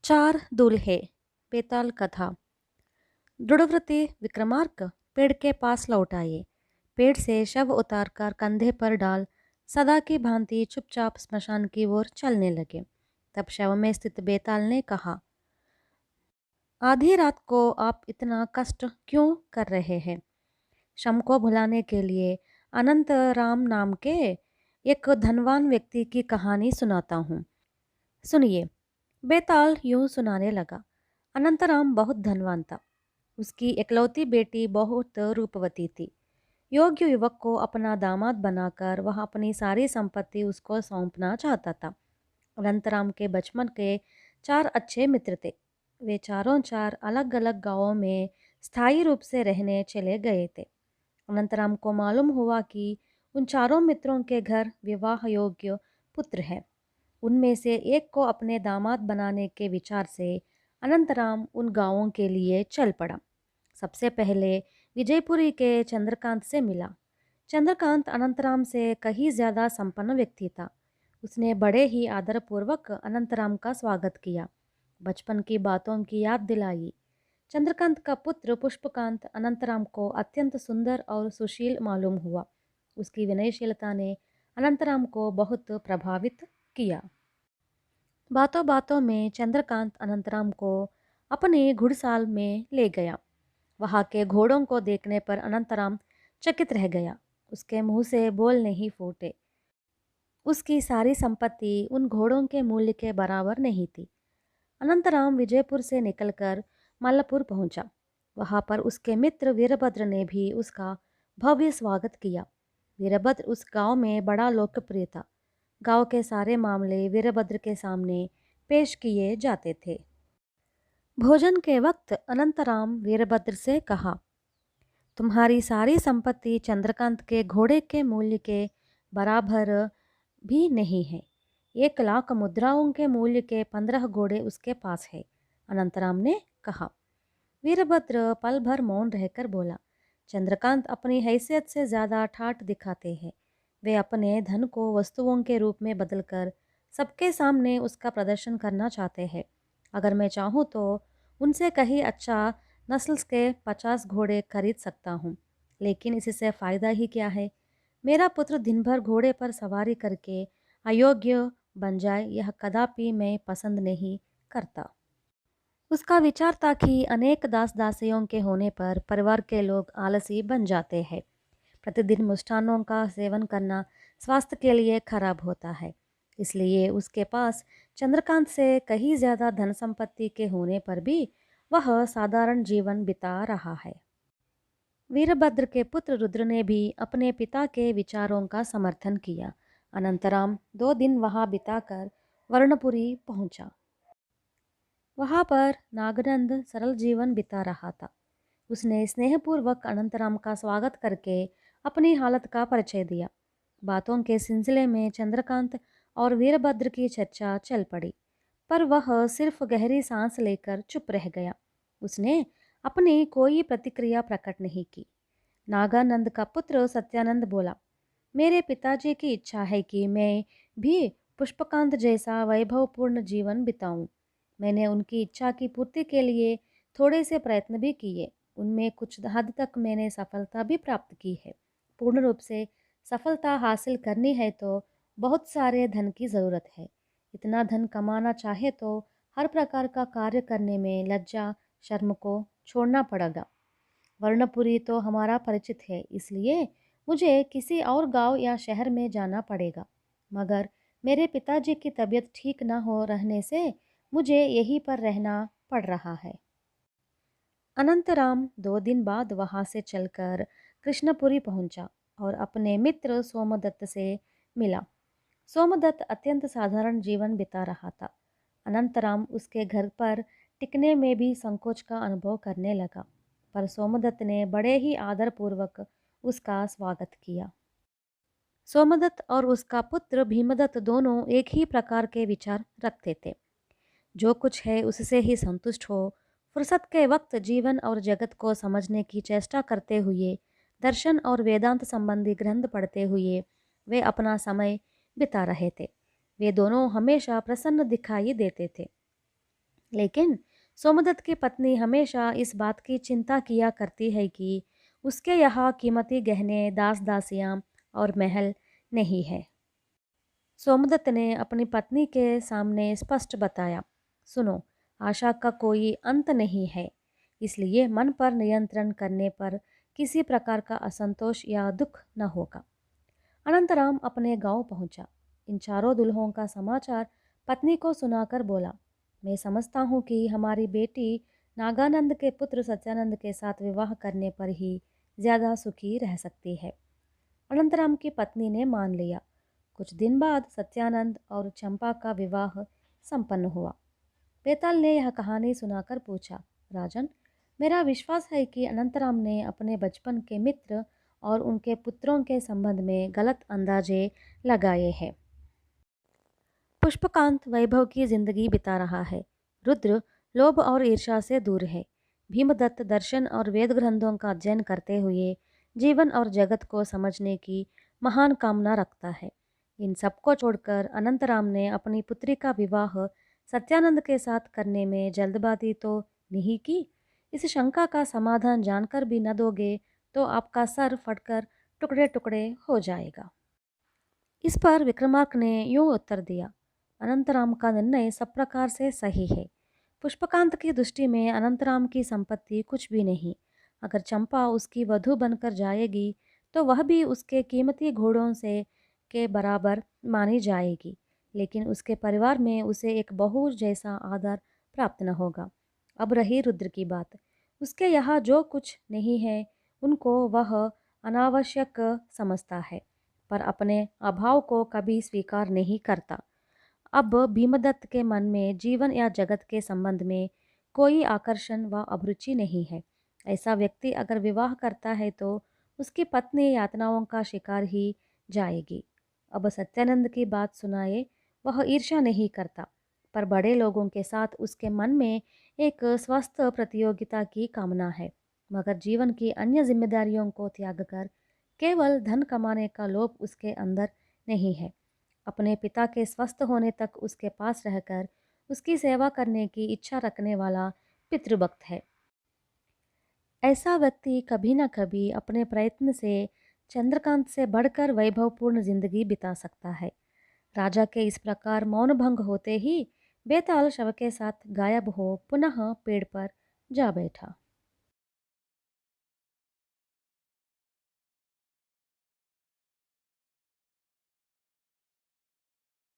चार दूल्हे। बेताल कथा। दृढ़व्रती विक्रमार्क पेड़ के पास लौट आए। पेड़ से शव उतारकर कंधे पर डाल सदा की भांति चुपचाप स्मशान की ओर चलने लगे। तब शव में स्थित बेताल ने कहा, आधी रात को आप इतना कष्ट क्यों कर रहे हैं? शम को भुलाने के लिए अनंत राम नाम के एक धनवान व्यक्ति की कहानी सुनाता हूँ। सुनिए। बेताल यूं सुनाने लगा। अनंतराम बहुत धनवान था। उसकी इकलौती बेटी बहुत रूपवती थी। योग्य युवक को अपना दामाद बनाकर वह अपनी सारी संपत्ति उसको सौंपना चाहता था। अनंतराम के बचपन के चार अच्छे मित्र थे। वे चारों चार अलग अलग गांवों में स्थायी रूप से रहने चले गए थे। अनंतराम को मालूम हुआ कि उन चारों मित्रों के घर विवाह योग्य पुत्र है। उनमें से एक को अपने दामाद बनाने के विचार से अनंतराम उन गांवों के लिए चल पड़ा। सबसे पहले विजयपुरी के चंद्रकांत से मिला। चंद्रकांत अनंतराम से कहीं ज़्यादा संपन्न व्यक्ति था। उसने बड़े ही आदरपूर्वक अनंतराम का स्वागत किया, बचपन की बातों की याद दिलाई। चंद्रकांत का पुत्र पुष्पकांत अनंतराम को अत्यंत सुंदर और सुशील मालूम हुआ। उसकी विनयशीलता ने अनंतराम को बहुत प्रभावित किया। बातों बातों में चंद्रकांत अनंतराम को अपने घुड़साल में ले गया। वहाँ के घोड़ों को देखने पर अनंतराम चकित रह गया। उसके मुंह से बोल नहीं फूटे। उसकी सारी संपत्ति उन घोड़ों के मूल्य के बराबर नहीं थी। अनंतराम विजयपुर से निकलकर मल्लपुर पहुंचा। वहाँ पर उसके मित्र वीरभद्र ने भी उसका भव्य स्वागत किया। वीरभद्र उस गांव में बड़ा लोकप्रिय था। गांव के सारे मामले वीरभद्र के सामने पेश किए जाते थे। भोजन के वक्त अनंतराम वीरभद्र से कहा, तुम्हारी सारी संपत्ति चंद्रकांत के घोड़े के मूल्य के बराबर भी नहीं है। 1,00,000 मुद्राओं के मूल्य के 15 घोड़े उसके पास है। अनंतराम ने कहा। वीरभद्र पल भर मौन रहकर बोला, चंद्रकांत अपनी हैसियत से ज़्यादा ठाठ दिखाते हैं। वे अपने धन को वस्तुओं के रूप में बदलकर सबके सामने उसका प्रदर्शन करना चाहते हैं। अगर मैं चाहूँ तो उनसे कहीं अच्छा नस्ल के 50 घोड़े खरीद सकता हूँ, लेकिन इससे फ़ायदा ही क्या है? मेरा पुत्र दिन भर घोड़े पर सवारी करके अयोग्य बन जाए, यह कदापि मैं पसंद नहीं करता। उसका विचार था कि अनेक दास दासियों के होने पर परिवार के लोग आलसी बन जाते हैं। प्रतिदिन मिष्ठान्नों का सेवन करना स्वास्थ्य के लिए खराब होता है। इसलिए उसके पास चंद्रकांत से कहीं ज़्यादा धन संपत्ति के होने पर भी वह साधारण जीवन बिता रहा है। वीरभद्र के पुत्र रुद्र ने भी अपने पिता के विचारों का समर्थन किया। अनंतराम 2 दिन वहां बिताकर वर्णपुरी पहुंचा। वहां पर नागनंद सरल जीवन बिता रहा था। उसने स्नेहपूर्वक अनंतराम का स्वागत करके अपनी हालत का परिचय दिया। बातों के सिलसिले में चंद्रकांत और वीरभद्र की चर्चा चल पड़ी, पर वह सिर्फ गहरी सांस लेकर चुप रह गया। उसने अपनी कोई प्रतिक्रिया प्रकट नहीं की। नागानंद का पुत्र सत्यानंद बोला, मेरे पिताजी की इच्छा है कि मैं भी पुष्पकांत जैसा वैभवपूर्ण जीवन बिताऊं। मैंने उनकी इच्छा की पूर्ति के लिए थोड़े से प्रयत्न भी किए। उनमें कुछ हद तक मैंने सफलता भी प्राप्त की है। पूर्ण रूप से सफलता हासिल करनी है तो बहुत सारे धन की ज़रूरत है। इतना धन कमाना चाहे तो हर प्रकार का कार्य करने में लज्जा शर्म को छोड़ना पड़ेगा। वर्णपुरी तो हमारा परिचित है, इसलिए मुझे किसी और गांव या शहर में जाना पड़ेगा। मगर मेरे पिताजी की तबीयत ठीक न हो रहने से मुझे यहीं पर रहना पड़ रहा है। अनंतराम 2 दिन बाद वहां से चलकर कृष्णपुरी पहुंचा और अपने मित्र सोमदत्त से मिला। सोमदत्त अत्यंत साधारण जीवन बिता रहा था। अनंतराम उसके घर पर टिकने में भी संकोच का अनुभव करने लगा, पर सोमदत्त ने बड़े ही आदरपूर्वक उसका स्वागत किया। सोमदत्त और उसका पुत्र भीमदत्त दोनों एक ही प्रकार के विचार रखते थे। जो कुछ है उससे ही संतुष्ट हो, फुर्सत के वक्त जीवन और जगत को समझने की चेष्टा करते हुए, दर्शन और वेदांत संबंधी ग्रंथ पढ़ते हुए वे अपना समय बिता रहे थे। वे दोनों हमेशा प्रसन्न दिखाई देते थे। लेकिन सोमदत्त की पत्नी हमेशा इस बात की चिंता किया करती है कि उसके यहाँ कीमती गहने, दास दासियाँ और महल नहीं है। सोमदत्त ने अपनी पत्नी के सामने स्पष्ट बताया, सुनो, आशा का कोई अंत नहीं है, इसलिए मन पर नियंत्रण करने पर किसी प्रकार का असंतोष या दुख न होगा। अनंतराम अपने गांव पहुंचा। इन चारों दुल्हों का समाचार पत्नी को सुनाकर बोला, मैं समझता हूँ कि हमारी बेटी नागानंद के पुत्र सत्यानंद के साथ विवाह करने पर ही ज्यादा सुखी रह सकती है। अनंतराम की पत्नी ने मान लिया। कुछ दिन बाद सत्यानंद और चंपा का विवाह संपन्न हुआ। बेताल ने यह कहानी सुनाकर पूछा, राजन, मेरा विश्वास है कि अनंतराम ने अपने बचपन के मित्र और उनके पुत्रों के संबंध में गलत अंदाजे लगाए हैं। पुष्पकांत वैभव की जिंदगी बिता रहा है। रुद्र लोभ और ईर्ष्या से दूर है। भीमदत्त दर्शन और वेद ग्रंथों का अध्ययन करते हुए जीवन और जगत को समझने की महान कामना रखता है। इन सबको छोड़कर अनंतराम ने अपनी पुत्री का विवाह सत्यानंद के साथ करने में जल्दबाजी तो नहीं की। इस शंका का समाधान जानकर भी न दोगे तो आपका सर फटकर टुकड़े टुकड़े हो जाएगा। इस पर विक्रमार्क ने यूं उत्तर दिया, अनंतराम का निर्णय सब प्रकार से सही है। पुष्पकांत की दृष्टि में अनंतराम की संपत्ति कुछ भी नहीं। अगर चंपा उसकी वधू बनकर जाएगी तो वह भी उसके कीमती घोड़ों से के बराबर मानी जाएगी, लेकिन उसके परिवार में उसे एक बहू जैसा आदर प्राप्त न होगा। अब रही रुद्र की बात, उसके यहाँ जो कुछ नहीं है उनको वह अनावश्यक समझता है, पर अपने अभाव को कभी स्वीकार नहीं करता। अब भीमदत्त के मन में जीवन या जगत के संबंध में कोई आकर्षण व अभिरुचि नहीं है। ऐसा व्यक्ति अगर विवाह करता है तो उसकी पत्नी यातनाओं का शिकार ही जाएगी। अब सत्यानंद की बात सुनाए, वह ईर्ष्या नहीं करता, पर बड़े लोगों के साथ उसके मन में एक स्वस्थ प्रतियोगिता की कामना है, मगर जीवन की अन्य जिम्मेदारियों को त्याग कर केवल धन कमाने का लोभ उसके अंदर नहीं है। अपने पिता के स्वस्थ होने तक उसके पास रहकर उसकी सेवा करने की इच्छा रखने वाला पितृभक्त है। ऐसा व्यक्ति कभी न कभी अपने प्रयत्न से चंद्रकांत से बढ़कर वैभवपूर्ण जिंदगी बिता सकता है। राजा के इस प्रकार मौन भंग होते ही बेताल शव के साथ गायब हो पुनः पेड़ पर जा बैठा।